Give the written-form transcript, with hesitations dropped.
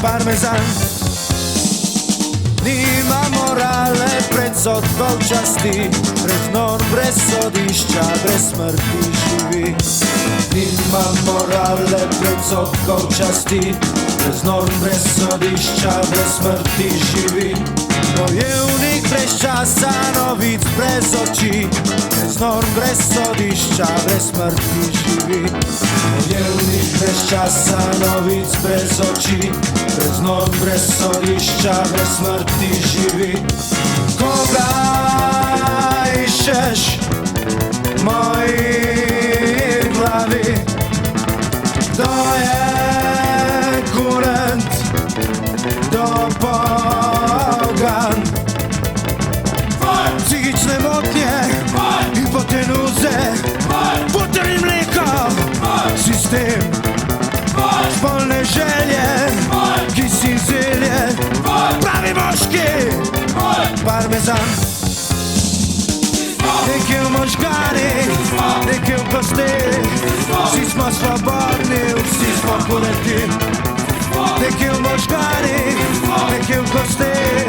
parmezan. Nima morale pred sodbou časti, brez norm, brez sodišča, brez smrti živi. Nima morale pred sodbou časti, brez norm, brez sodišča, brez smrti živi. Bojevnik brez časa, novic brez oči, brez norm, brez sodišča, brez smrti živi. Bojevnik brez časa, novic brez oči, brez norm, brez sodišča, brez smrti živi. Koga iščeš v moji glavi? Kdo je kurent, kdo pogan? Psihične motnje, hipotenuze, buter in mleko, sistem, spolne želje, ki si zelje, pravi moški, parmezan. Nekje v možganih, nekje v kosteh, vsi smo svobodni, vsi smo kurenti. Nekje v možganih, nekje v kosteh,